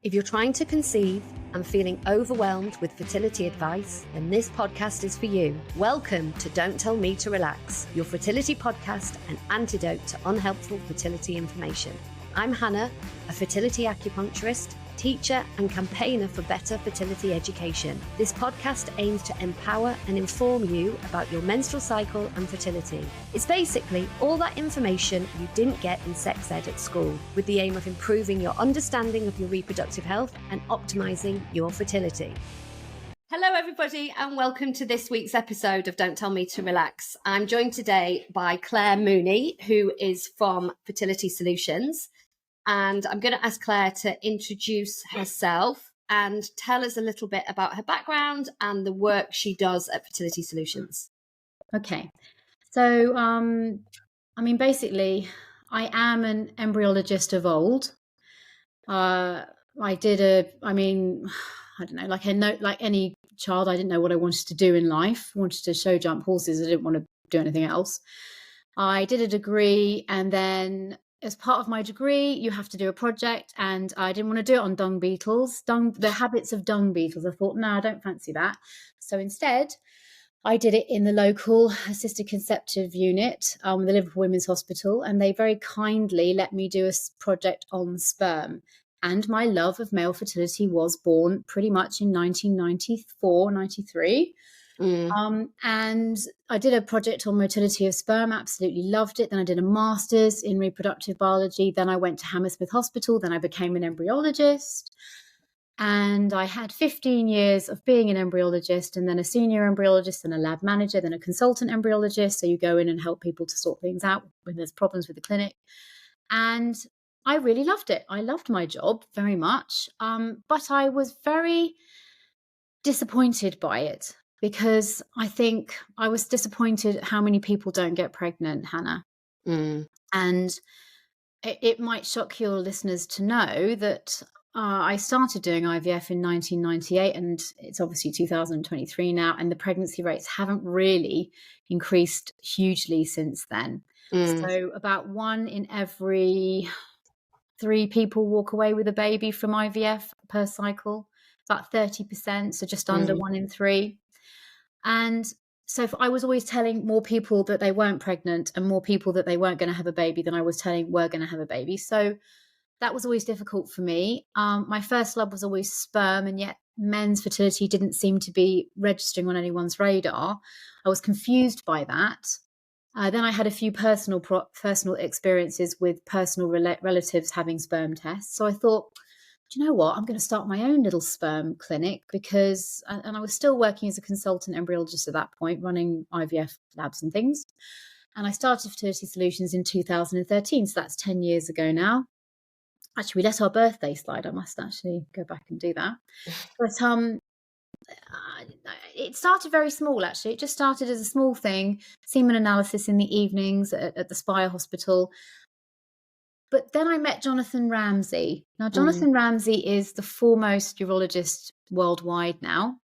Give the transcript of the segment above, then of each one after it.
If you're trying to conceive and feeling overwhelmed with fertility advice, then this podcast is for you. Welcome to Don't Tell Me to Relax, your fertility podcast and antidote to unhelpful fertility information. I'm Hannah, a fertility acupuncturist, teacher and campaigner for better fertility education. This podcast aims to empower and inform you about your menstrual cycle and fertility. It's basically all that information you didn't get in sex ed at school, with the aim of improving your understanding of your reproductive health and optimizing your fertility. Hello everybody and welcome to this week's episode of Don't Tell Me to Relax. I'm joined today by Claire Mooney, who is from Fertility Solutions. And I'm going to ask Claire to introduce herself and tell us a little bit about her background and the work she does at Fertility Solutions. Okay. So, basically, I am an embryologist of old. I don't know, like any child, I didn't know what I wanted to do in life. I wanted to show jump horses. I didn't want to do anything else. I did a degree, and then as part of my degree, you have to do a project, and I didn't want to do it on dung beetles, the habits of dung beetles. I thought, no, I don't fancy that. So instead, I did it in the local assisted conceptive unit, the Liverpool Women's Hospital, and they very kindly let me do a project on sperm. And my love of male fertility was born pretty much in 1994, 93. And I did a project on motility of sperm, absolutely loved it. Then I did a master's in reproductive biology. Then I went to Hammersmith Hospital. Then I became an embryologist. And I had 15 years of being an embryologist, and then a senior embryologist and a lab manager, then a consultant embryologist. So you go in and help people to sort things out when there's problems with the clinic. And I really loved it. I loved my job very much. But I was very disappointed by it, because I think I was disappointed at how many people don't get pregnant, Hannah. And it might shock your listeners to know that I started doing IVF in 1998, and it's obviously 2023 now, and the pregnancy rates haven't really increased hugely since then. So about 1 in every 3 people walk away with a baby from IVF per cycle, about 30%, so just under 1 in 3. And so I was always telling more people that they weren't pregnant and more people that they weren't going to have a baby than I was telling were going to have a baby. So that was always difficult for me. My first love was always sperm, and yet men's fertility didn't seem to be registering on anyone's radar. I was confused by that. Then I had a few personal experiences with personal relatives having sperm tests. So I thought, do you know what? I'm going to start my own little sperm clinic, because, and I was still working as a consultant embryologist at that point, running IVF labs and things. And I started Fertility Solutions in 2013. So that's 10 years ago now. Actually, we let our birthday slide. I must actually go back and do that. But it started very small, actually. It just started as a small thing, semen analysis in the evenings at the Spire Hospital. But then I met Jonathan Ramsey. Now, Jonathan Ramsey is the foremost urologist worldwide now.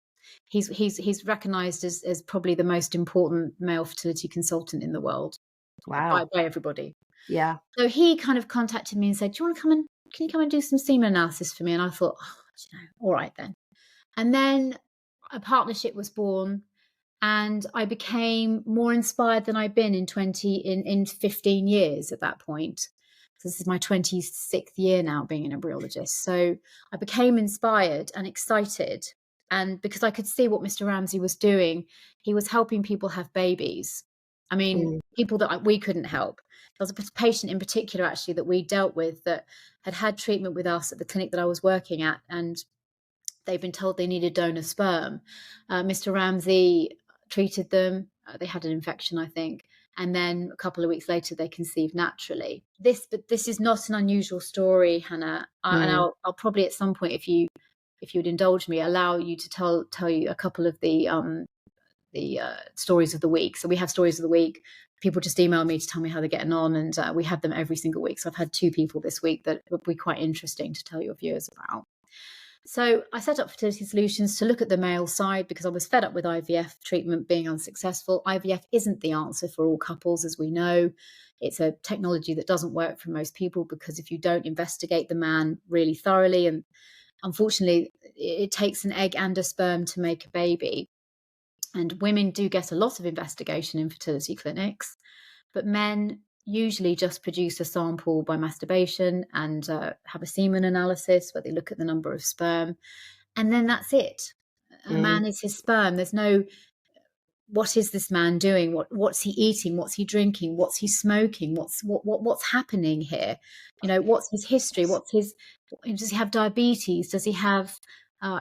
He's recognised as probably the most important male fertility consultant in the world. Wow. By everybody. Yeah. So he kind of contacted me and said, can you come and do some semen analysis for me? And I thought, all right then. And then a partnership was born, and I became more inspired than I'd been in 15 years at that point. So this is my 26th year now being an embryologist. So I became inspired and excited. And because I could see what Mr. Ramsey was doing, he was helping people have babies. I mean, people that we couldn't help. There was a patient in particular, actually, that we dealt with that had treatment with us at the clinic that I was working at, and they've been told they needed donor sperm. Mr. Ramsey treated them. They had an infection, I think. And then a couple of weeks later, they conceived naturally. This is not an unusual story, Hannah. And I'll probably at some point, if you would indulge me, allow you to tell you a couple of the stories of the week. So we have stories of the week. People just email me to tell me how they're getting on, and we have them every single week. So I've had 2 people this week that would be quite interesting to tell your viewers about. So I set up Fertility Solutions to look at the male side, because I was fed up with IVF treatment being unsuccessful. IVF isn't the answer for all couples, as we know. It's a technology that doesn't work for most people, because if you don't investigate the man really thoroughly and unfortunately, it takes an egg and a sperm to make a baby. And women do get a lot of investigation in fertility clinics, but men usually just produce a sample by masturbation and have a semen analysis where they look at the number of sperm, and then that's it. A Mm. man is his sperm. There's no, what is this man doing? What's he eating? What's he drinking? What's he smoking? What's happening here? What's his history? Does he have diabetes? Does he have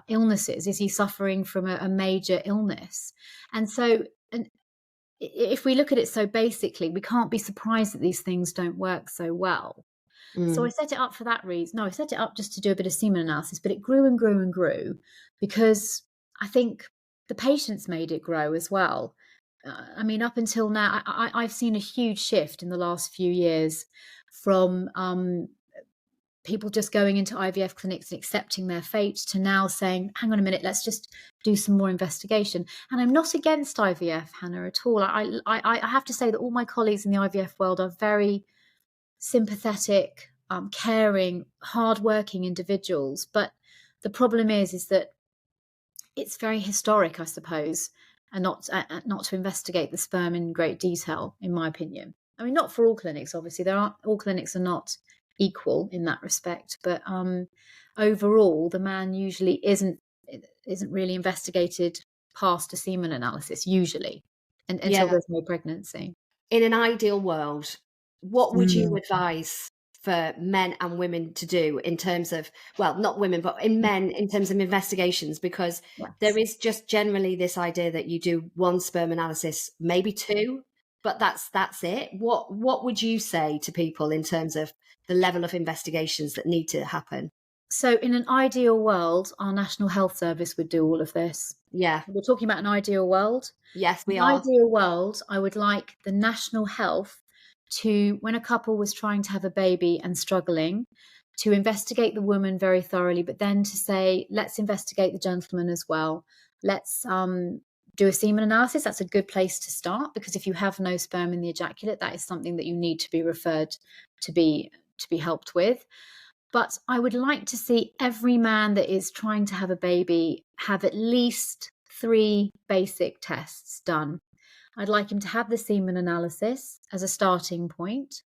illnesses? Is he suffering from a major illness? And so, and if we look at it so basically, we can't be surprised that these things don't work so well. So I Mm. set it up for that reason. No, I set it up just to do a bit of semen analysis, but it grew and grew and grew because I think the patients made it grow as well. I mean, up until now, I've seen a huge shift in the last few years from people just going into IVF clinics and accepting their fate to now saying, hang on a minute, let's just do some more investigation. And I'm not against IVF, Hannah, at all. I have to say that all my colleagues in the IVF world are very sympathetic, caring, hardworking individuals. But the problem is that it's very historic, I suppose, and not to investigate the sperm in great detail, in my opinion. I mean, not for all clinics, obviously. All clinics are not equal in that respect, but overall, the man usually isn't really investigated past a semen analysis, usually, until Yeah. there's no pregnancy. In an ideal world, what would you Mm. advise for men and women to do in terms of, well, not women, but in men in terms of investigations? Because there Yes. is just generally this idea that you do one sperm analysis, maybe two, but that's it. What would you say to people in terms of the level of investigations that need to happen? So, in an ideal world, our National Health Service would do all of this. Yeah. We're talking about an ideal world. Yes, In we an are. ideal world, I would like the National Health to, when a couple was trying to have a baby and struggling, to investigate the woman very thoroughly, but then to say, let's investigate the gentleman as well. Let's do a semen analysis. That's a good place to start, because if you have no sperm in the ejaculate, that is something that you need to be referred to be helped with. But I would like to see every man that is trying to have a baby have at least 3 basic tests done. I'd like him to have the semen analysis as a starting point.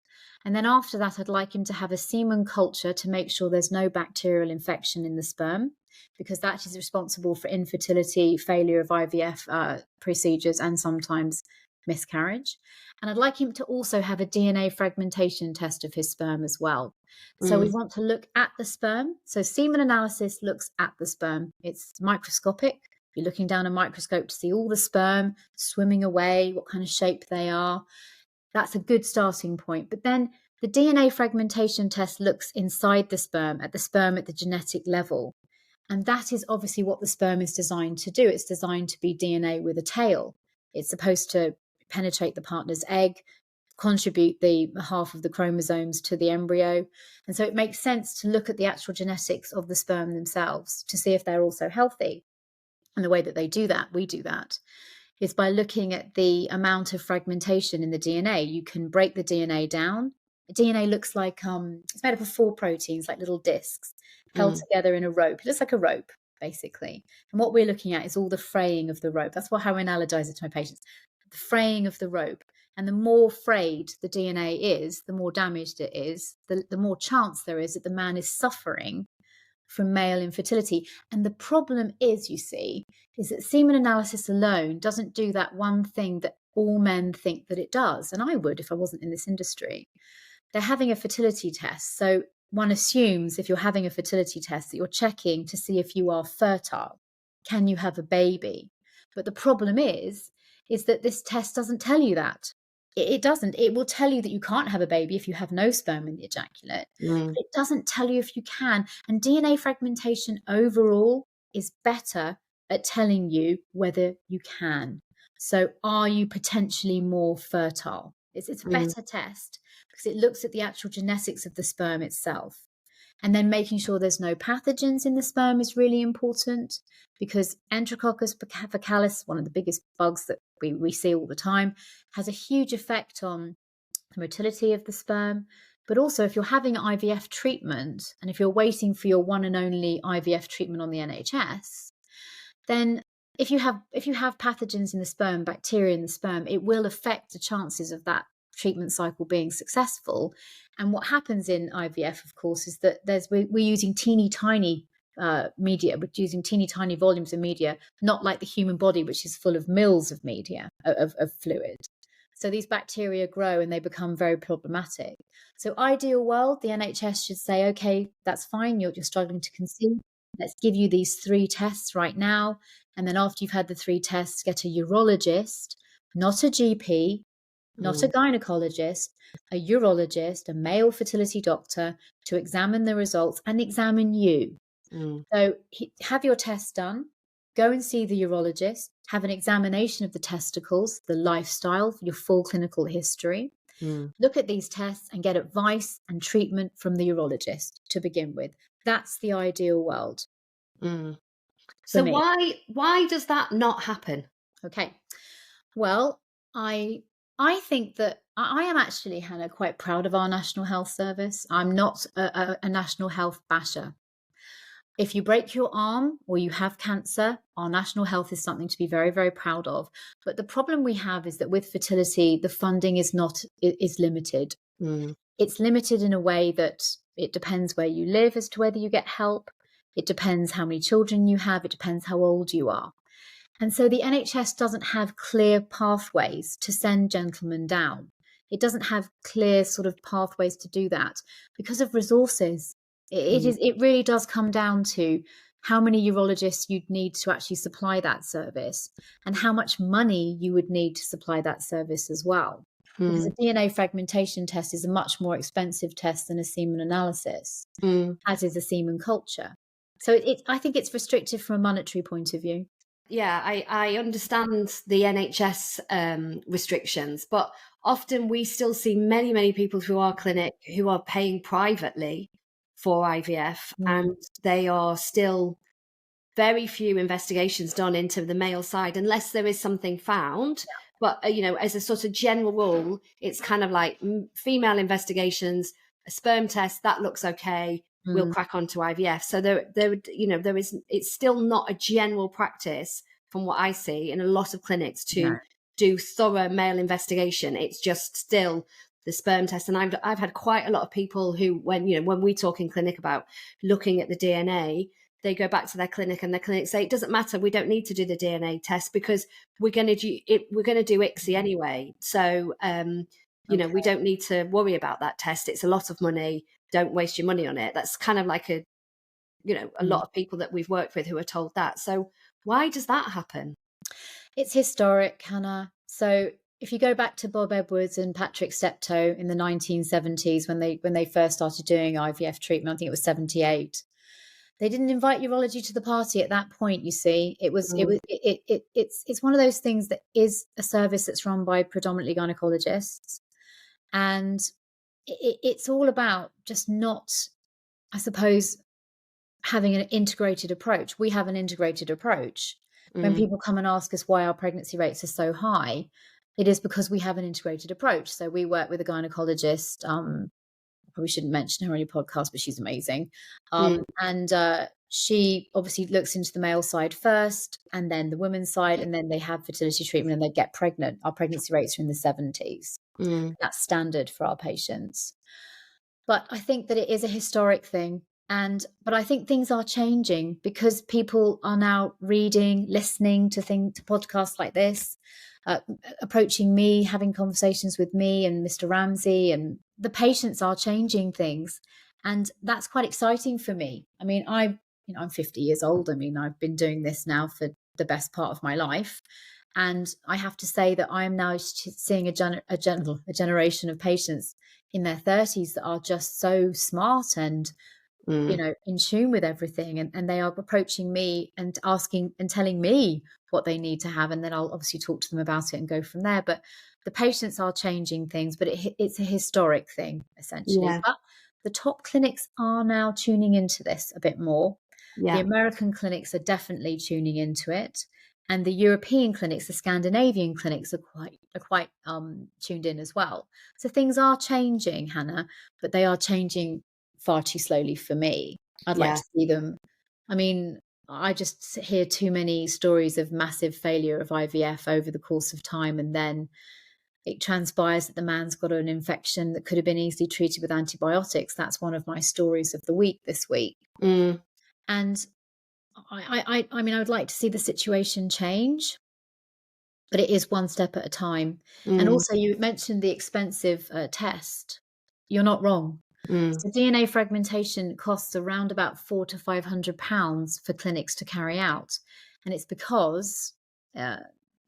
And then after that, I'd like him to have a semen culture to make sure there's no bacterial infection in the sperm, because that is responsible for infertility, failure of IVF procedures, and sometimes miscarriage. And I'd like him to also have a DNA fragmentation test of his sperm as well. So we Mm. want to look at the sperm. So semen analysis looks at the sperm. It's microscopic. You're looking down a microscope to see all the sperm swimming away, what kind of shape they are. That's a good starting point. But then the DNA fragmentation test looks inside the sperm at the genetic level. And that is obviously what the sperm is designed to do. It's designed to be DNA with a tail. It's supposed to penetrate the partner's egg, contribute the half of the chromosomes to the embryo. And so it makes sense to look at the actual genetics of the sperm themselves to see if they're also healthy. And the way that they do that, we do that, is by looking at the amount of fragmentation in the DNA. You can break the DNA down. DNA looks like it's made up of 4 proteins, like little discs held Mm. together in a rope. It looks like a rope, basically. And what we're looking at is all the fraying of the rope. That's how I analogize it to my patients. The fraying of the rope. And the more frayed the DNA is, the more damaged it is, the more chance there is that the man is suffering from male infertility. And the problem is, you see, is that semen analysis alone doesn't do that one thing that all men think that it does. And I would if I wasn't in this industry. They're having a fertility test. So one assumes if you're having a fertility test that you're checking to see if you are fertile. Can you have a baby? But the problem is that this test doesn't tell you that. It doesn't. It will tell you that you can't have a baby if you have no sperm in the ejaculate. Mm. But it doesn't tell you if you can. And DNA fragmentation overall is better at telling you whether you can. So are you potentially more fertile? It's a Mm. better test because it looks at the actual genetics of the sperm itself. And then making sure there's no pathogens in the sperm is really important, because Enterococcus faecalis, one of the biggest bugs that we see all the time, has a huge effect on the motility of the sperm, But also, if you're having IVF treatment and if you're waiting for your one and only IVF treatment on the NHS, then if you have pathogens in the sperm, bacteria in the sperm, it will affect the chances of that treatment cycle being successful. And what happens in IVF, of course, is that we're using teeny tiny media, we're using teeny tiny volumes of media, not like the human body, which is full of mils of media, of fluid. So these bacteria grow and they become very problematic. So ideal world, the NHS should say, okay, that's fine, you're struggling to conceive. Let's give you these 3 tests right now. And then after you've had the 3 tests, get a urologist, not a GP, not a gynecologist, a urologist, a male fertility doctor, to examine the results and examine you. So have your tests done, go and see the urologist, have an examination of the testicles, the lifestyle, your full clinical history. Look at these tests and get advice and treatment from the urologist to begin with. That's the ideal world. So why does that not happen? Okay. Well, I think that I am actually, Hannah, quite proud of our National Health Service. I'm not a National Health basher. If you break your arm or you have cancer, our national health is something to be very, very proud of. But the problem we have is that with fertility, the funding is limited. It's limited in a way that it depends where you live as to whether you get help. It depends how many children you have. It depends how old you are. And so the NHS doesn't have clear pathways to send gentlemen down. It doesn't have clear sort of pathways to do that because of resources. It really does come down to how many urologists you'd need to actually supply that service and how much money you would need to supply that service as well. Because a DNA fragmentation test is a much more expensive test than a semen analysis, as is a semen culture. So I think it's restrictive from a monetary point of view. Yeah, I understand the NHS restrictions, but often we still see many, many people through our clinic who are paying privately for IVF, and they are still very few investigations done into the male side unless there is something found. But, as a sort of general rule, it's kind of like female investigations, a sperm test, that looks okay. We'll crack on to IVF. So it's still not a general practice from what I see in a lot of clinics to do thorough male investigation. It's just still the sperm test. And I've had quite a lot of people who, when we talk in clinic about looking at the DNA, they go back to their clinic and their clinic say, it doesn't matter. We don't need to do the DNA test because we're going to do ICSI anyway. So, we don't need to worry about that test. It's a lot of money. Don't waste your money on it. That's kind of like a lot of people that we've worked with who are told that. So why does that happen? It's historic, Hannah. So if you go back to Bob Edwards and Patrick Steptoe in the 1970s, when they first started doing IVF treatment, I think it was 78. They didn't invite urology to the party at that point. You see, it's one of those things that is a service that's run by predominantly gynecologists, and it's all about just not, I suppose, having an integrated approach. We have an integrated approach. When people come and ask us why our pregnancy rates are so high, it is because we have an integrated approach. So we work with a gynecologist. Probably shouldn't mention her on your podcast, but she's amazing. And she obviously looks into the male side first and then the women's side, and then they have fertility treatment and they get pregnant. Our pregnancy rates are in the 70s. That's standard for our patients. But I think that it is a historic thing. But I think things are changing because people are now reading, listening to podcasts like this, approaching me, having conversations with me and Mr. Ramsey, and the patients are changing things. And that's quite exciting for me. I mean, I'm 50 years old. I mean, I've been doing this now for the best part of my life. And I have to say that I am now seeing a generation of patients in their 30s that are just so smart and in tune with everything, and they are approaching me and asking and telling me what they need to have, and then I'll obviously talk to them about it and go from there. But the patients are changing things, but it's a historic thing essentially. Yeah. But the top clinics are now tuning into this a bit more. The American clinics are definitely tuning into it, And the European clinics, the Scandinavian clinics are quite tuned in as well. So things are changing, Hannah, but they are changing far too slowly for me. I'd like Yeah. to see them. I mean, I just hear too many stories of massive failure of IVF over the course of time, and then it transpires that the man's got an infection that could have been easily treated with antibiotics. That's one of my stories of the week this week. Mm. And I mean, I would like to see the situation change, but it is one step at a time. And Mm. also, you mentioned the expensive test. You're not wrong. Mm. So DNA fragmentation costs around about £400 to £500 for clinics to carry out, and it's because uh,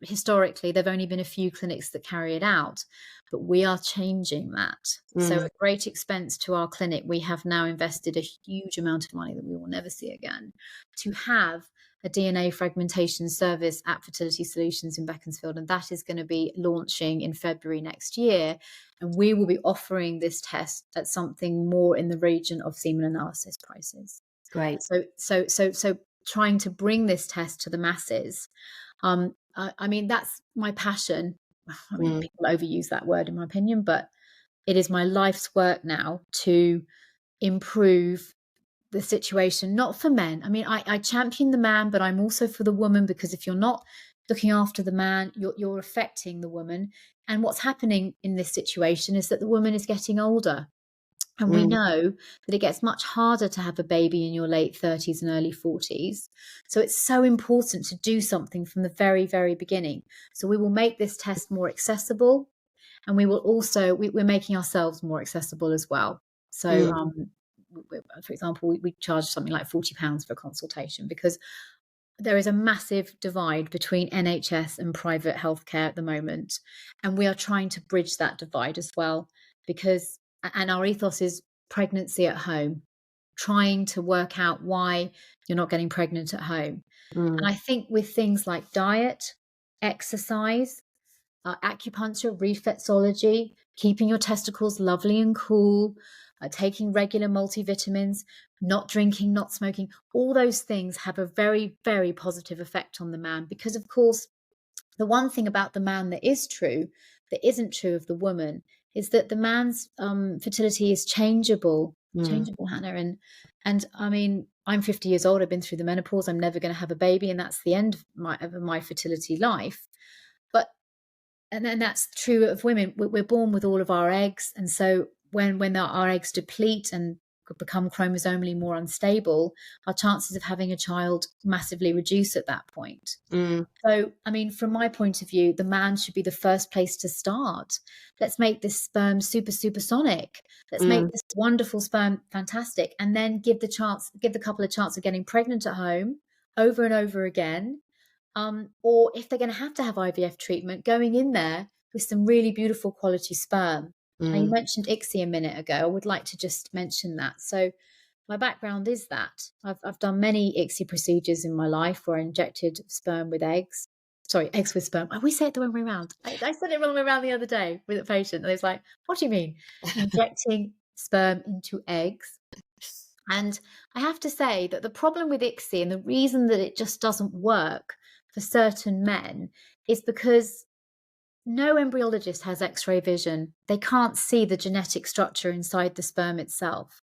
historically there've only been a few clinics that carry it out, but we are changing that. So Mm. at great expense to our clinic, we have now invested a huge amount of money that we will never see again to have a DNA fragmentation service at Fertility Solutions in Beaconsfield, and that is going to be launching in February next year. And we will be offering this test at something more in the region of semen analysis prices. Great. So trying to bring this test to the masses. I mean, that's my passion. I mean, people overuse that word in my opinion, but it is my life's work now to improve the situation, not for men. I mean, I champion the man, but I'm also for the woman, because if you're not looking after the man, you're affecting the woman. And what's happening in this situation is that the woman is getting older. And we know that it gets much harder to have a baby in your late 30s and early 40s. So it's so important to do something from the very, very beginning. So we will make this test more accessible, and we will also, we're making ourselves more accessible as well. So, for example, we charge something like £40 for a consultation, because there is a massive divide between NHS and private healthcare at the moment. And we are trying to bridge that divide as well, because, and our ethos is pregnancy at home, trying to work out why you're not getting pregnant at home. And I think with things like diet, exercise, acupuncture, reflexology, keeping your testicles lovely and cool, taking regular multivitamins, not drinking, not smoking, all those things have a very, very positive effect on the man. Because, of course, the one thing about the man that is true, that isn't true of the woman, is that the man's fertility is changeable, Hannah. And I mean, I'm 50 years old. I've been through the menopause. I'm never going to have a baby, and that's the end of my fertility life. But and then that's true of women. We're born with all of our eggs, and so when our eggs deplete and become chromosomally more unstable, our chances of having a child massively reduce at that point. So, I mean, from my point of view, the man should be the first place to start. Let's make this sperm supersonic. Let's make this wonderful sperm fantastic, and then give the couple a chance of getting pregnant at home over and over again. Or if they're going to have IVF treatment, going in there with some really beautiful quality sperm. And you mentioned ICSI a minute ago. I would like to just mention that. So my background is that I've done many ICSI procedures in my life where I injected sperm with eggs. Sorry, eggs with sperm. We say it the wrong way around. I said it wrong way around the other day with a patient. And they was like, what do you mean? Injecting sperm into eggs. And I have to say that the problem with ICSI, and the reason that it just doesn't work for certain men, is because no embryologist has X-ray vision. They can't see the genetic structure inside the sperm itself.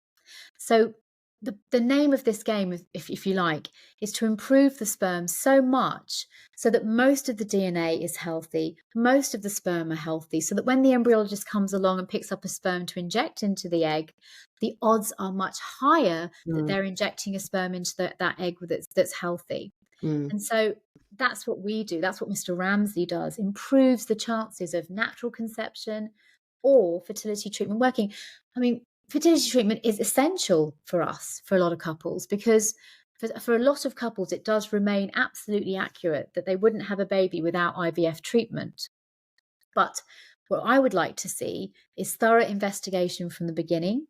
So the name of this game, if you like, is to improve the sperm so much so that most of the DNA is healthy, most of the sperm are healthy, so that when the embryologist comes along and picks up a sperm to inject into the egg, the odds are much higher that they're injecting a sperm into that egg that's healthy. And so that's what we do. That's what Mr. Ramsey does, improves the chances of natural conception or fertility treatment working. I mean, fertility treatment is essential for us, for a lot of couples, because for a lot of couples, it does remain absolutely accurate that they wouldn't have a baby without IVF treatment. But what I would like to see is thorough investigation from the beginning.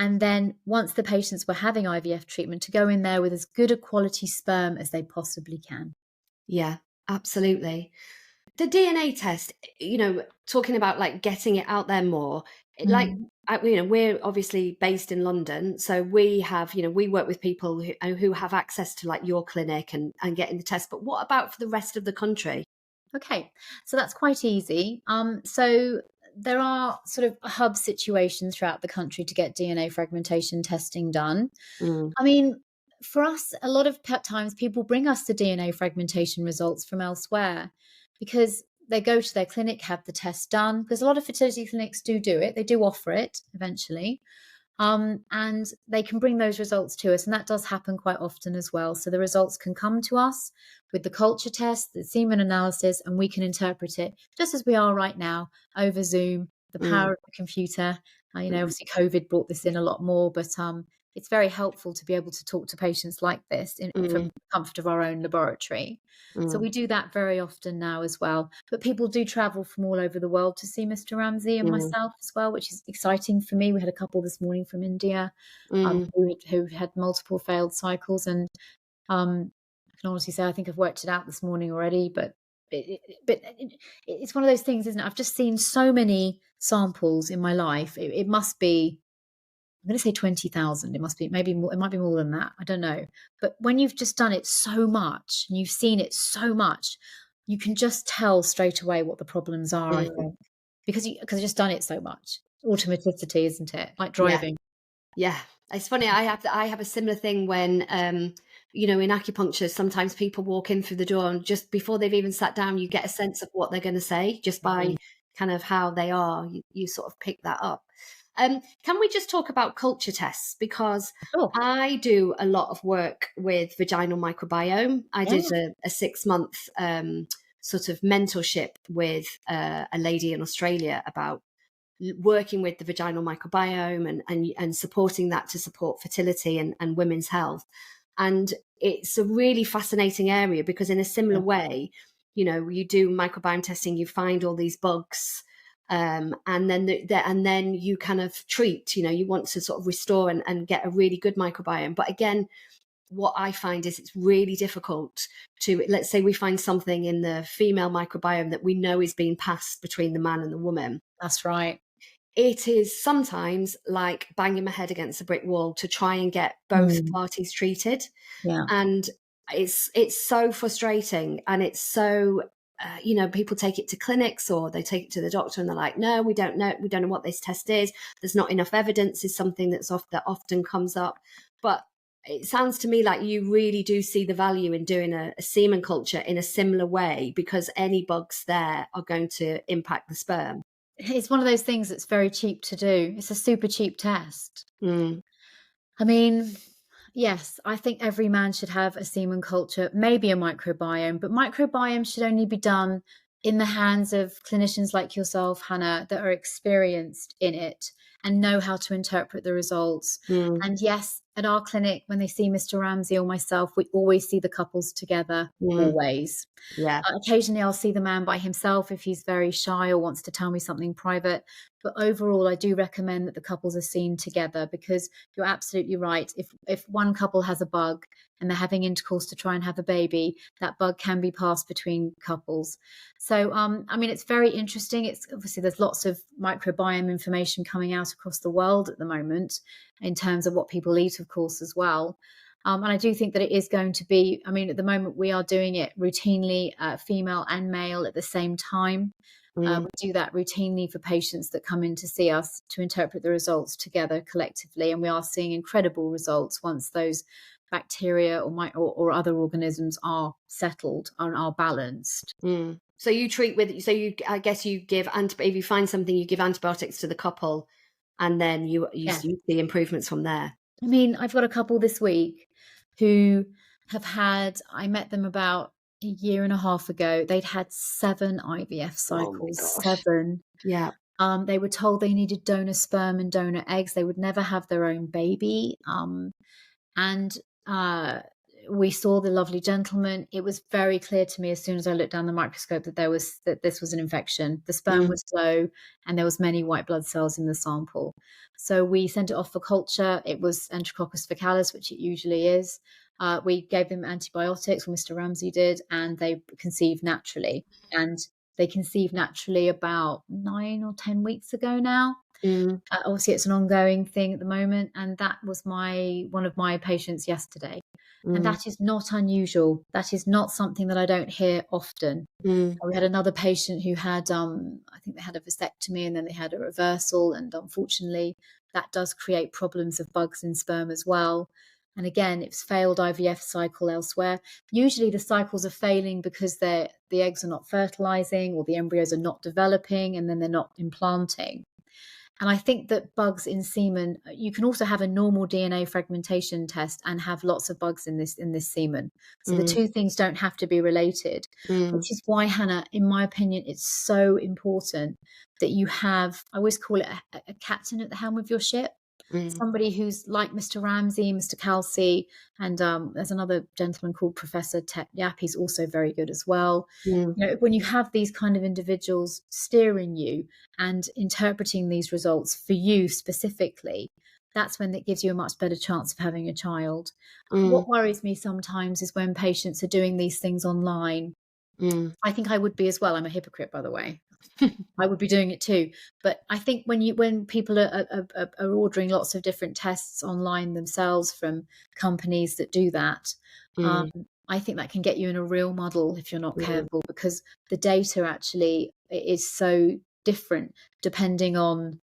And then once the patients were having IVF treatment, to go in there with as good a quality sperm as they possibly can. Yeah, absolutely. The DNA test, talking about like getting it out there more, like, Mm. we're obviously based in London, so we have, we work with people who have access to like your clinic and getting the test. But what about for the rest of the country? Okay, so that's quite easy. So there are sort of hub situations throughout the country to get DNA fragmentation testing done. Mm, I mean, for us, a lot of times people bring us the DNA fragmentation results from elsewhere because they go to their clinic, have the test done, because a lot of fertility clinics do it. They do offer it eventually. And they can bring those results to us. And that does happen quite often as well. So the results can come to us with the culture test, the semen analysis, and we can interpret it just as we are right now over Zoom, the mm, power of the computer. mm, Obviously, COVID brought this in a lot more, but it's very helpful to be able to talk to patients like this from mm, the comfort of our own laboratory. So mm, we do that very often now as well. But people do travel from all over the world to see Mr. Ramsey and mm, myself as well, which is exciting for me. We had a couple this morning from India mm, who had multiple failed cycles. And I can honestly say I think I've worked it out this morning already. But it's one of those things, isn't it? I've just seen so many samples in my life. It must be, I'm going to say 20,000. It must be maybe more, it might be more than that. I don't know. But when you've just done it so much and you've seen it so much, you can just tell straight away what the problems are, I mm. think, because you've just done it so much. Automaticity, isn't it? Like Yeah. driving. Yeah, it's funny. I have a similar thing when in acupuncture. Sometimes people walk in through the door, and just before they've even sat down, you get a sense of what they're going to say just by Mm. kind of how they are. You sort of pick that up. Can we just talk about culture tests? Because Sure. I do a lot of work with vaginal microbiome. I Yeah. did a 6 month sort of mentorship with a lady in Australia about working with the vaginal microbiome and supporting that to support fertility and women's health. And it's a really fascinating area because in a similar Yeah. way, you do microbiome testing, you find all these bugs, and then and then you kind of treat, you want to sort of restore and get a really good microbiome. But again, what I find is it's really difficult to, let's say we find something in the female microbiome that we know is being passed between the man and the woman. That's right. It is sometimes like banging my head against a brick wall to try and get both Mm. parties treated. Yeah. And it's so frustrating, and it's so people take it to clinics or they take it to the doctor and they're like, no, we don't know what this test is, there's not enough evidence, is something that often comes up. But it sounds to me like you really do see the value in doing a semen culture in a similar way, because any bugs there are going to impact the sperm. It's one of those things that's very cheap to do. It's a super cheap test. Mm, I mean, yes, I think every man should have a semen culture, maybe a microbiome, but microbiome should only be done in the hands of clinicians like yourself, Hannah, that are experienced in it and know how to interpret the results. mm, And yes, at our clinic, when they see Mr. Ramsey or myself, we always see the couples together, mm, always. yeah. Occasionally, I'll see the man by himself if he's very shy or wants to tell me something private. But overall, I do recommend that the couples are seen together, because you're absolutely right. If one couple has a bug and they're having intercourse to try and have a baby, that bug can be passed between couples. So, I mean, it's very interesting. It's obviously there's lots of microbiome information coming out across the world at the moment in terms of what people eat, of course, as well. And I do think that it is going to be, I mean, at the moment we are doing it routinely, female and male at the same time. Mm, We do that routinely for patients that come in to see us to interpret the results together collectively. And we are seeing incredible results once those bacteria or other organisms are settled and are balanced. mm. So you treat with, so you, I guess you give if you find something, you give antibiotics to the couple, and then you Yeah. see the improvements from there. I mean, I've got a couple this week who I met them about a year and a half ago. They'd had 7 IVF Oh my cycles, gosh. 7. Yeah. They were told they needed donor sperm and donor eggs. They would never have their own baby. And uh, we saw the lovely gentleman. It was very clear to me as soon as I looked down the microscope that this was an infection. The sperm Mm, was low, and there was many white blood cells in the sample. So we sent it off for culture. It was Enterococcus faecalis, which it usually is. We gave them antibiotics, or Mr. Ramsey did, and they conceived naturally. And they conceived naturally about 9 or 10 weeks ago now. Mm, Obviously, it's an ongoing thing at the moment, and that was one of my patients yesterday. And mm, that is not unusual. That is not something that I don't hear often. mm, We had another patient who had, I think they had a vasectomy and then they had a reversal, and unfortunately, that does create problems of bugs in sperm as well. And again, it's failed IVF cycle elsewhere. Usually, the cycles are failing because the eggs are not fertilizing or the embryos are not developing, and then they're not implanting. And I think that bugs in semen, you can also have a normal DNA fragmentation test and have lots of bugs in this semen. So the mm, two things don't have to be related, mm, which is why, Hannah, in my opinion, it's so important that you have, I always call it a captain at the helm of your ship. mm, Somebody who's like Mr. Ramsey, Mr. Kelsey, and there's another gentleman called Professor Tet Yap. He's also very good as well. mm, You know, when you have these kind of individuals steering you and interpreting these results for you specifically, that's when it gives you a much better chance of having a child. mm, What worries me sometimes is when patients are doing these things online. mm, I think I would be as well. I'm a hypocrite, by the way. I would be doing it too. But I think when people are ordering lots of different tests online themselves from companies that do that, um, mm, I think that can get you in a real muddle if you're not mm, careful, because the data actually is so different depending on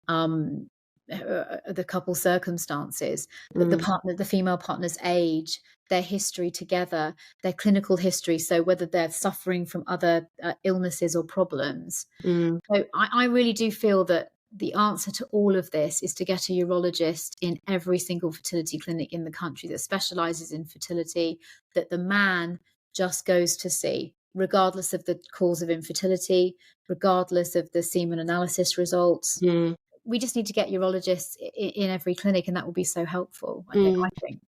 um, the couple's circumstances, mm, the female partner's age, their history together, their clinical history. So whether they're suffering from other illnesses or problems. mm, So I really do feel that the answer to all of this is to get a urologist in every single fertility clinic in the country that specializes in fertility, that the man just goes to see, regardless of the cause of infertility, regardless of the semen analysis results. mm, We just need to get urologists in every clinic, and that will be so helpful, I mm. think.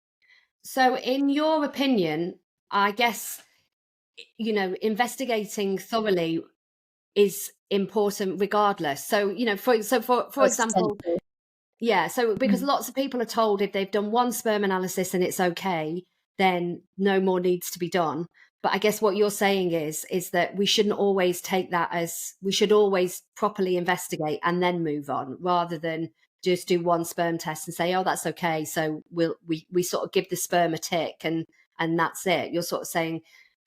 So, in your opinion, I guess, investigating thoroughly is important regardless. So, for Oh, it's example, essential. yeah, so because Mm. lots of people are told if they've done one sperm analysis and it's okay, then no more needs to be done. But I guess what you're saying is that we shouldn't always take that as we should always properly investigate and then move on, rather than just do one sperm test and say, oh, that's okay. So we sort of give the sperm a tick and that's it. You're sort of saying,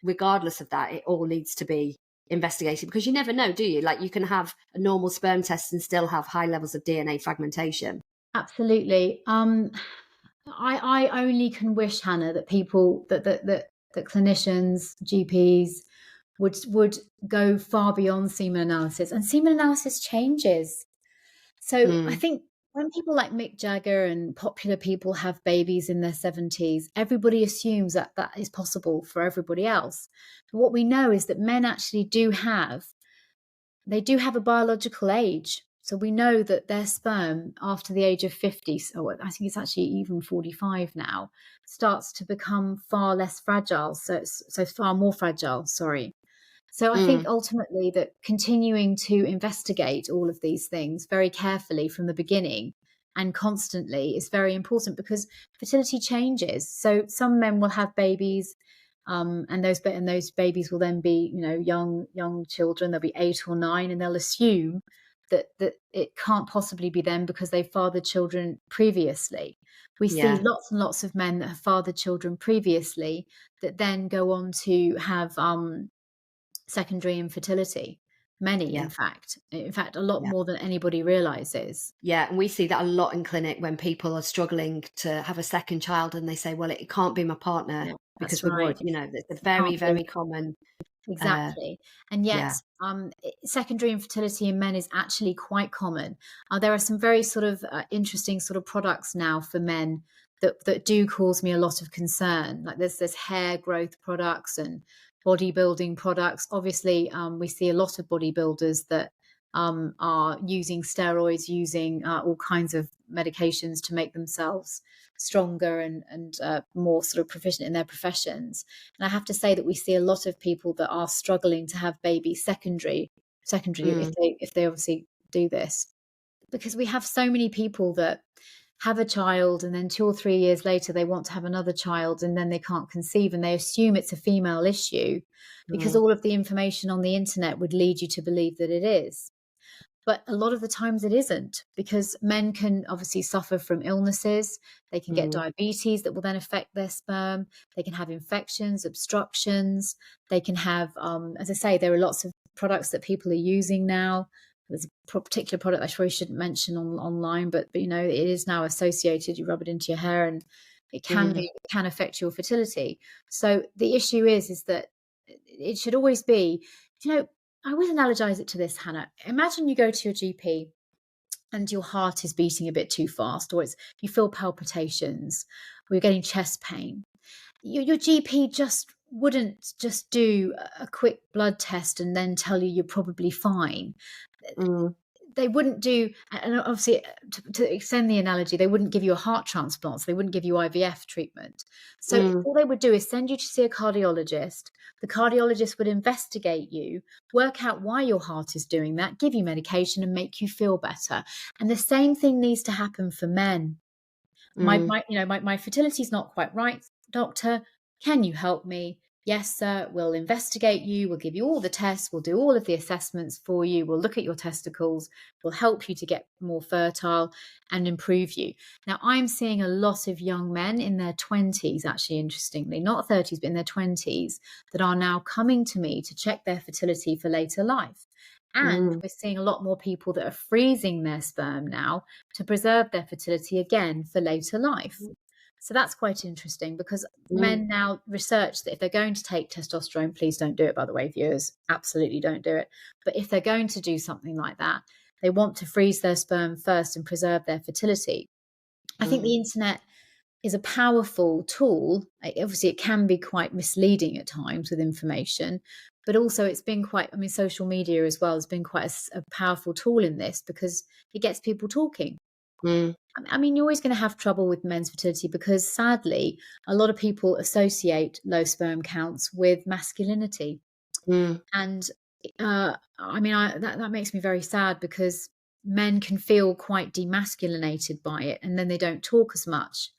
regardless of that, it all needs to be investigated, because you never know, do you? Like, you can have a normal sperm test and still have high levels of DNA fragmentation. Absolutely. I only can wish, Hannah, that people that clinicians, GPs would go far beyond semen analysis, and semen analysis changes. So I Mm, think when people like Mick Jagger and popular people have babies in their 70s, everybody assumes that that is possible for everybody else. But what we know is that men actually do have a biological age. So we know that their sperm after the age of 50, so I think it's actually even 45 now, starts to become far less fragile. So it's far more fragile, sorry. So I think mm, ultimately that continuing to investigate all of these things very carefully from the beginning and constantly is very important, because fertility changes. So some men will have babies, and those babies will then be, young children. They'll be 8 or 9, and they'll assume that it can't possibly be them because they fathered children previously. We see yeah, lots and lots of men that have fathered children previously that then go on to have secondary infertility. Many, yeah, in fact, a lot yeah. more than anybody realizes. Yeah, and we see that a lot in clinic when people are struggling to have a second child and they say, well, it can't be my partner Yeah, because that's we right. would, it's a It very, can't be. very common, uh, Exactly. And yet, yeah. secondary infertility in men is actually quite common. There are some very sort of interesting sort of products now for men that do cause me a lot of concern. Like there's hair growth products and bodybuilding products. Obviously, we see a lot of bodybuilders that are using steroids, using all kinds of medications to make themselves stronger and more sort of proficient in their professions. And I have to say that we see a lot of people that are struggling to have babies secondary Mm, if they obviously do this, because we have so many people that have a child and then 2 or 3 years later they want to have another child and then they can't conceive, and they assume it's a female issue because mm, all of the information on the internet would lead you to believe that it is. But a lot of the times it isn't, because men can obviously suffer from illnesses. They can get Mm. diabetes that will then affect their sperm. They can have infections, obstructions. They can have, as I say, there are lots of products that people are using now. There's a particular product I probably shouldn't mention online, but you know, it is now associated. You rub it into your hair, and it Mm. can affect your fertility. So the issue is that it should always be, you know, I always analogize it to this, Hannah. Imagine you go to your GP and your heart is beating a bit too fast, or you feel palpitations, or you're getting chest pain. Your GP just wouldn't just do a quick blood test and then tell you you're probably fine. Mm. They wouldn't do, and obviously, to extend the analogy, they wouldn't give you a heart transplant, so they wouldn't give you IVF treatment. So Mm. all they would do is send you to see a cardiologist. The cardiologist would investigate you, work out why your heart is doing that, give you medication, and make you feel better. And the same thing needs to happen for men. Mm. My fertility's not quite right, doctor. Can you help me? Yes, sir. We'll investigate you. We'll give you all the tests. We'll do all of the assessments for you. We'll look at your testicles. We'll help you to get more fertile and improve you. Now, I'm seeing a lot of young men in their 20s, actually, interestingly, not 30s, but in their 20s, that are now coming to me to check their fertility for later life. And Mm. we're seeing a lot more people that are freezing their sperm now to preserve their fertility again for later life. So that's quite interesting, because Mm. men now research that if they're going to take testosterone, please don't do it, by the way, viewers, absolutely don't do it. But if they're going to do something like that, they want to freeze their sperm first and preserve their fertility. I think Mm. the internet is a powerful tool. Obviously, it can be quite misleading at times with information, but also it's been quite, I mean, social media as well has been quite a powerful tool in this, because it gets people talking. Mm. I mean, you're always going to have trouble with men's fertility, because sadly, a lot of people associate low sperm counts with masculinity. Mm. And I mean, that makes me very sad, because men can feel quite demasculinated by it, and then they don't talk as much.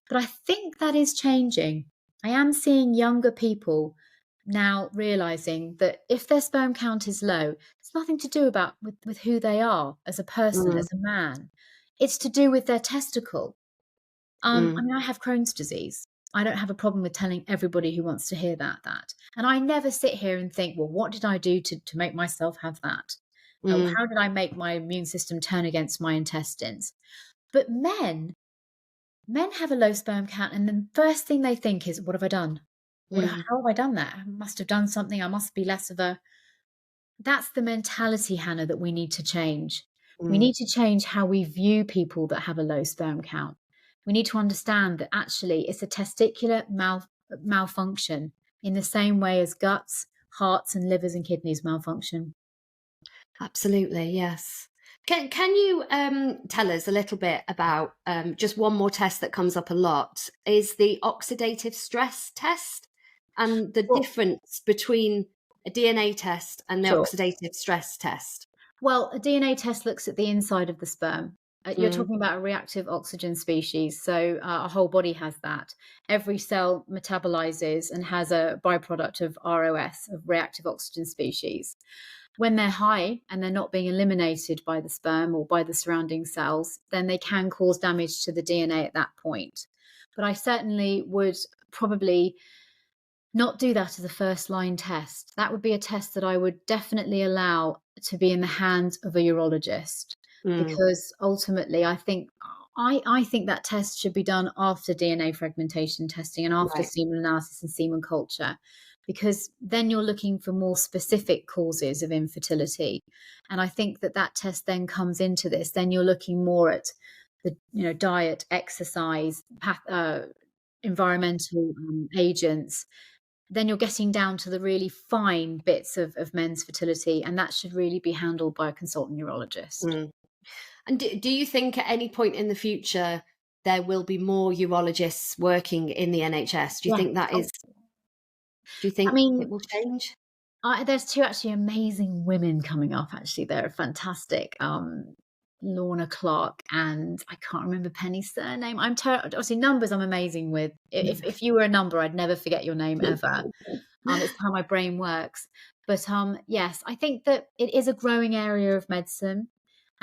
But I think that is changing. I am seeing younger people now realizing that if their sperm count is low, it's nothing to do with who they are as a person, Mm. as a man. It's to do with their testicle. I Mm. mean, I have Crohn's disease. I don't have a problem with telling everybody who wants to hear that. And I never sit here and think, well, what did I do to make myself have that? Mm. How did I make my immune system turn against my intestines? But men have a low sperm count, and the first thing they think is, what have I done? Mm. How have I done that? I must have done something. I must be less of a. That's the mentality, Hannah, that we need to change. We Mm. need to change how we view people that have a low sperm count. We need to understand that actually it's a testicular malfunction, in the same way as guts, hearts, and livers and kidneys malfunction. Absolutely, yes. Can you tell us a little bit about just one more test that comes up a lot is the oxidative stress test, and the Well, difference between a DNA test and the sure. oxidative stress test? Well, a DNA test looks at the inside of the sperm. You're Mm. talking about a reactive oxygen species. So our whole body has that. Every cell metabolizes and has a byproduct of ROS, of reactive oxygen species. When they're high and they're not being eliminated by the sperm or by the surrounding cells, then they can cause damage to the DNA at that point. But I certainly would probably not do that as a first line test. That would be a test that I would definitely allow to be in the hands of a urologist, Mm. because ultimately I think that test should be done after DNA fragmentation testing and after Right. semen analysis and semen culture, because then you're looking for more specific causes of infertility. And I think that test then comes into this. Then you're looking more at the diet, exercise, environmental agents. Then you're getting down to the really fine bits of men's fertility, and that should really be handled by a consultant urologist. Mm. And do you think at any point in the future there will be more urologists working in the NHS? Do you Yeah. think that Oh, is? Do you I think it mean, will change? there's two actually amazing women coming up. Actually, they're fantastic. Lorna Clark and I can't remember Penny's surname. Obviously numbers. I'm amazing with. If you were a number, I'd never forget your name ever. It's how my brain works. But yes, I think that it is a growing area of medicine.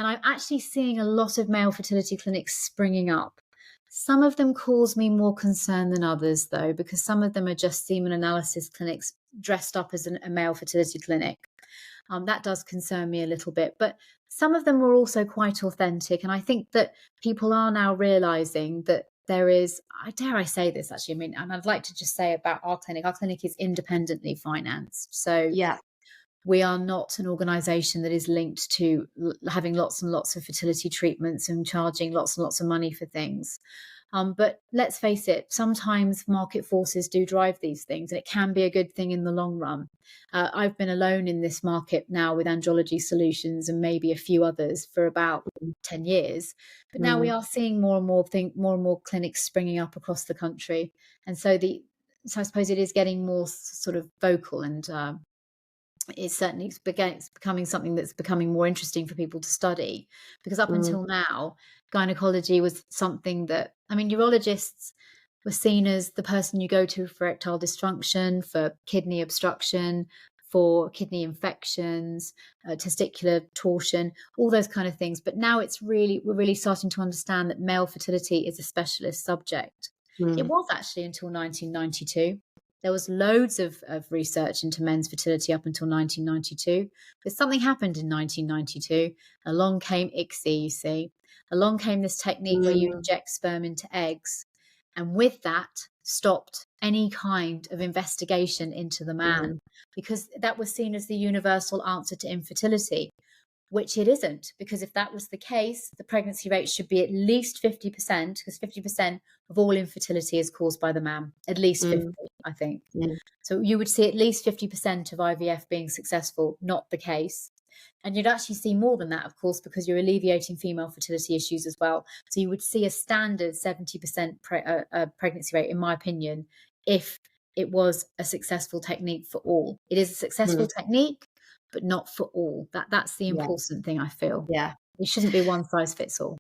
And I'm actually seeing a lot of male fertility clinics springing up. Some of them cause me more concern than others, though, because some of them are just semen analysis clinics dressed up as a male fertility clinic. That does concern me a little bit. But some of them were also quite authentic. And I think that people are now realizing that there is, I dare I say this actually, I mean, and I'd like to just say about our clinic is independently financed. So Yeah. we are not an organisation that is linked to having lots and lots of fertility treatments and charging lots and lots of money for things. But let's face it, sometimes market forces do drive these things, and it can be a good thing in the long run. I've been alone in this market now with Fertility Solutions and maybe a few others for about 10 years. But now we Mm. are seeing more and more clinics springing up across the country. And so I suppose it is getting more sort of vocal, and it's becoming something that's becoming more interesting for people to study, because up Mm. until now, gynecology was something that, I mean, urologists were seen as the person you go to for erectile dysfunction, for kidney obstruction, for kidney infections, testicular torsion, all those kind of things. But now we're really starting to understand that male fertility is a specialist subject. It Mm. was actually until 1992. There was loads of research into men's fertility up until 1992. But something happened in 1992. Along came ICSI, you see. Along came this technique where you Mm. inject sperm into eggs. And with that, stopped any kind of investigation into the man, Mm. because that was seen as the universal answer to infertility, which it isn't. Because if that was the case, the pregnancy rate should be at least 50%, because 50% of all infertility is caused by the man, at least 50, Mm. I think. Yeah. So you would see at least 50% of IVF being successful, not the case. And you'd actually see more than that, of course, because you're alleviating female fertility issues as well. So you would see a standard 70% pregnancy rate, in my opinion, if it was a successful technique for all. It is a successful Mm. technique, but not for all. That's the Yeah. important thing, I feel. Yeah. It shouldn't be one size fits all.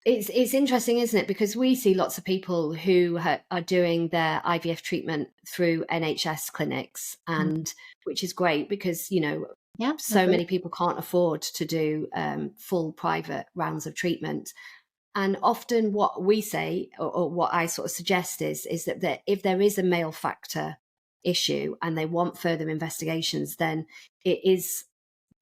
It's interesting, isn't it? Because we see lots of people who are doing their IVF treatment through NHS clinics, Mm. and which is great because, Yeah, so agreed. many people can't afford to do full private rounds of treatment. And often what we say, or what I sort of suggest is that if there is a male factor issue and they want further investigations, then it is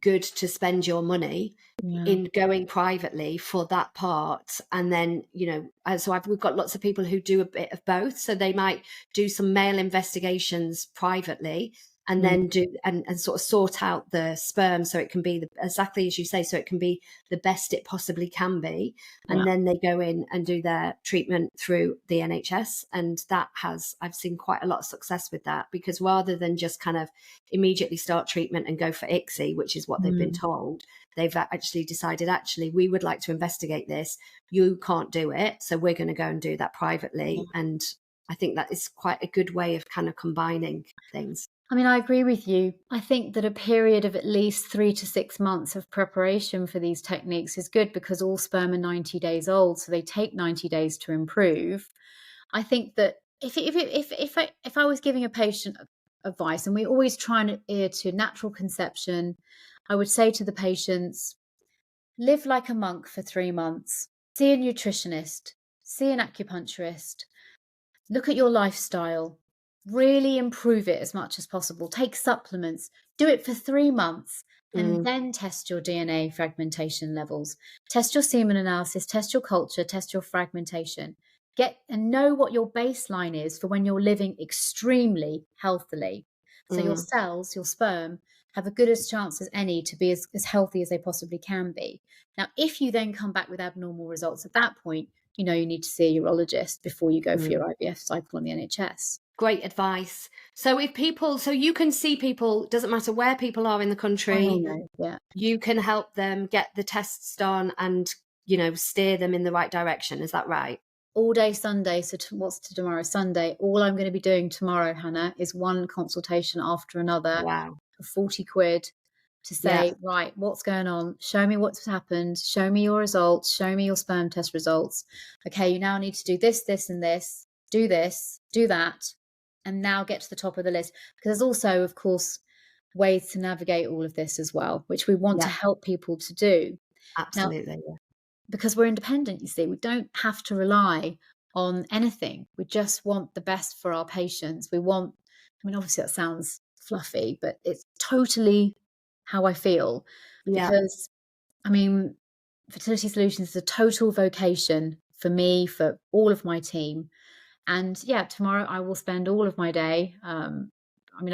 good to spend your money Yeah. in going privately for that part. And then, we've got lots of people who do a bit of both. So they might do some male investigations privately, and Mm. then do and sort of sort out the sperm so it can be exactly as you say, so it can be the best it possibly can be. Yeah. And then they go in and do their treatment through the NHS. And I've seen quite a lot of success with that, because rather than just kind of immediately start treatment and go for ICSI, which is what they've been Mm. told, they've actually decided, actually, we would like to investigate this. You can't do it, so we're going to go and do that privately. And I think that is quite a good way of kind of combining things. I mean, I agree with you. I think that a period of at least 3 to 6 months of preparation for these techniques is good, because all sperm are 90 days old, so they take 90 days to improve. I think that if I was giving a patient advice, and we always try and adhere to natural conception, I would say to the patients, live like a monk for 3 months, see a nutritionist, see an acupuncturist, look at your lifestyle, really improve it as much as possible, take supplements, do it for 3 months, and Mm. then test your DNA fragmentation levels, test your semen analysis, test your culture, test your fragmentation. Get and know what your baseline is for when you're living extremely healthily. So your Mm. cells, your sperm, have a good as chance as any to be as healthy as they possibly can be. Now, if you then come back with abnormal results at that point, you need to see a urologist before you go for Mm. your IVF cycle on the NHS. Great advice. So you can see people, doesn't matter where people are in the Oh, country, no. Yeah. you can help them get the tests done and, steer them in the right direction. Is that right? All day Sunday. So what's tomorrow? Sunday. All I'm going to be doing tomorrow, Hannah, is one consultation after another Wow. for 40 quid to Yeah. say, right, what's going on? Show me what's happened. Show me your results. Show me your sperm test results. Okay, you now need to do this, this, and this. Do this, do that, and now get to the top of the list. Because there's also, of course, ways to navigate all of this as well, which we want to Yeah. help people to do. Now, Absolutely. because we're independent, you see, we don't have to rely on anything. We just want the best for our patients. Obviously that sounds fluffy, but it's totally how I feel Yeah. because, I mean, Fertility Solutions is a total vocation for me, for all of my team. And yeah, tomorrow I will spend all of my day. I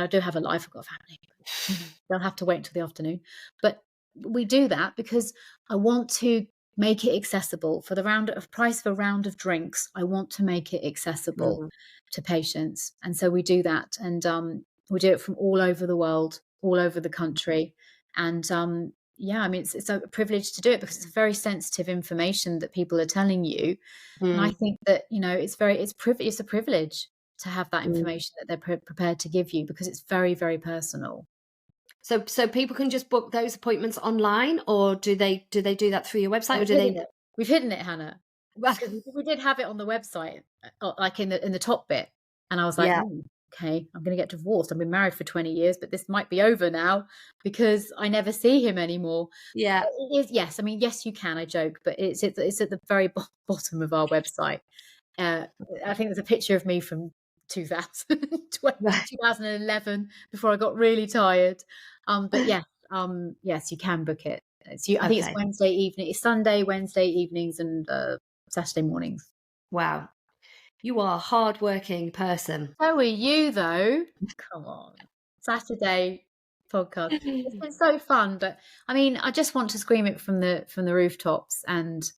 do have a life, I've got a family. They'll have to wait until the afternoon. But we do that because I want to make it accessible for the round of price of a round of drinks. I want to make it accessible Mm. to patients. And so we do that. And we do it from all over the world, all over the country. And it's a privilege to do it because it's very sensitive information that people are telling you. And I Mm. think that, it's a privilege to have that Mm. information that they're prepared to give you because it's very, very personal. So people can just book those appointments online, or do they do that through your website, Oh, or we've do they? hidden it. We've hidden it, Hannah, Well, because we did have it on the website, like in the top bit, and I was like, yeah, "Ooh, okay, I'm gonna get divorced. I've been married for 20 years, but this might be over now because I never see him anymore." yeah. It is, yes. I mean, yes, you can. I joke, but it's at the very bottom of our website. Uh, I think there's a picture of me from 2011 before I got really tired. But yes, yes, you can book it. I think it's Okay. Wednesday evening. It's Sunday, Wednesday evenings, and Saturday mornings. Wow. You are a hard-working person. So are you, though. Come on, Saturday podcast. It's been so fun, but I just want to scream it from the rooftops. And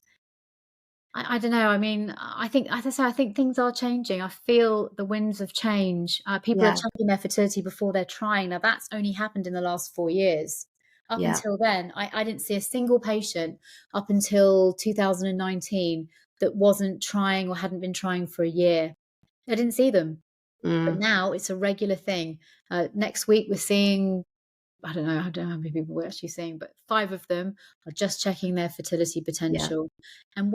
I don't know. I think, as I say, I think things are changing. I feel the winds of change. People are Yeah, checking their fertility before they're trying. Now, that's only happened in the last 4 years. Up yeah. until then, I didn't see a single patient up until 2019 that wasn't trying or hadn't been trying for a year. I didn't see them. But Mm. now it's a regular thing. Next week, we're seeing, I don't know how many people we're actually seeing, but 5 of them are just checking their fertility Yeah, potential. And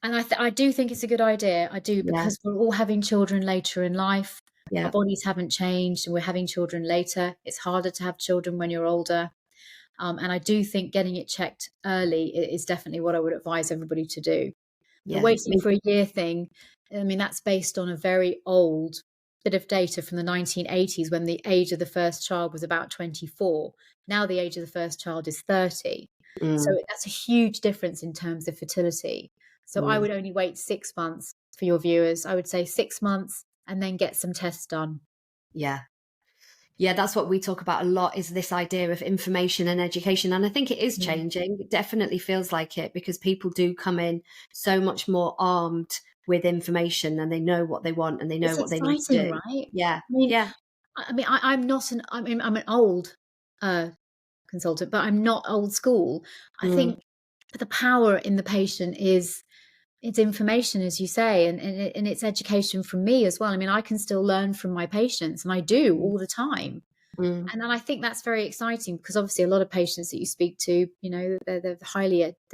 I do think it's a good idea. I do, yeah, because we're all having children later in life. Our yeah, bodies haven't changed, and we're having children later. It's harder to have children when you're older. And I do think getting it checked early is definitely what I would advise everybody to do. The yeah. waiting for a year thing, that's based on a very old bit of data from the 1980s when the age of the first child was about 24. Now the age of the first child is 30. So Mm. that's a huge difference in terms of fertility. So I Mm. would only wait 6 months for your viewers. I would say 6 months and then get some tests done. Yeah. Yeah, that's what we talk about a lot, is this idea of information and education. And I think it is Mm. changing. It definitely feels like it, because people do come in so much more armed with information, and they know what they want and they know It's what they need to exciting, do. right? Yeah. I mean, Yeah. I'm not an I'm an old consultant, but I'm not old school. I Mm. think the power in the patient is it's information, as you say, and it's education from me as well. I can still learn from my patients, and I do Mm. all the time. Mm. And then I think that's very exciting because obviously a lot of patients that you speak to, they're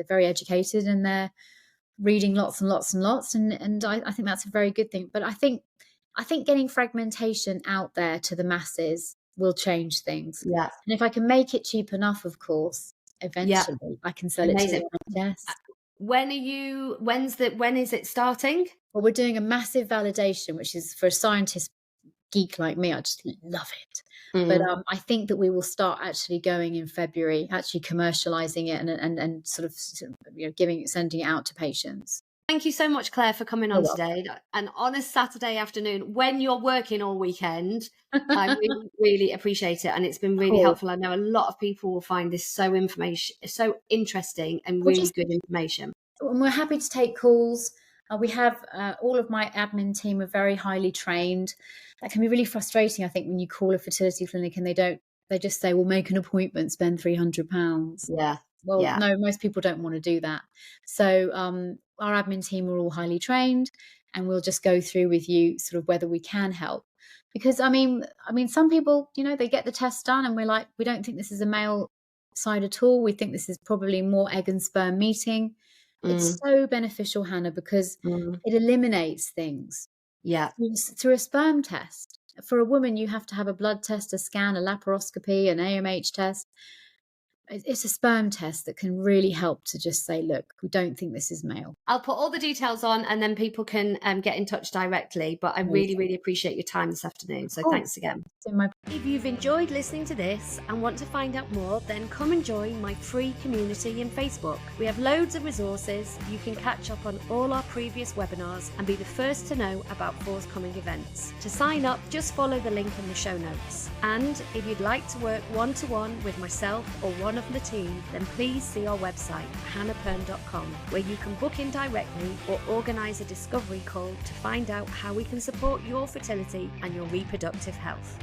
very educated and they're reading lots and lots and lots, and I think that's a very good thing. But I think getting fragmentation out there to the masses will change things. Yeah. And if I can make it cheap enough, of course, Yeah. eventually I can sell it to Amazing. the NHS. When is it starting? Well, we're doing a massive validation, which is for a scientist geek like me. I just love it. But Mm. I think that we will start actually going in February, actually commercializing it and sort of sending it out to patients. Thank you so much, Claire, for coming You're on today. And on a Saturday afternoon, when you're working all weekend, I welcome. really, really appreciate it. And it's been really Cool. helpful. I know a lot of people will find this so interesting and We're really just good information. and we're happy to take calls. We have all of my admin team are very highly trained. That can be really frustrating, I think, when you call a fertility clinic and they just say, "Well, make an appointment, spend £300." Yeah. Well, Yeah. no, most people don't want to do that. So our admin team are all highly trained, and we'll just go through with you sort of whether we can help. Because some people, they get the test done, and we're like, we don't think this is a male side at all. We think this is probably more egg and sperm meeting. Mm. It's so beneficial, Hannah, because Mm. it eliminates things Yeah. through a sperm test. For a woman, you have to have a blood test, a scan, a laparoscopy, an AMH test. It's a sperm test that can really help to just say, look, we don't think this is male. I'll put all the details on, and then people can get in touch directly. But I really, Amazing. really appreciate your time this afternoon. Of So course. thanks again. So my If you've enjoyed listening to this and want to find out more, then come and join my free community in Facebook. We have loads of resources. You can catch up on all our previous webinars and be the first to know about forthcoming events. To sign up, just follow the link in the show notes. And if you'd like to work one-to-one with myself or one of the team, then please see our website, hannahperm.com, where you can book in directly or organise a discovery call to find out how we can support your fertility and your reproductive health.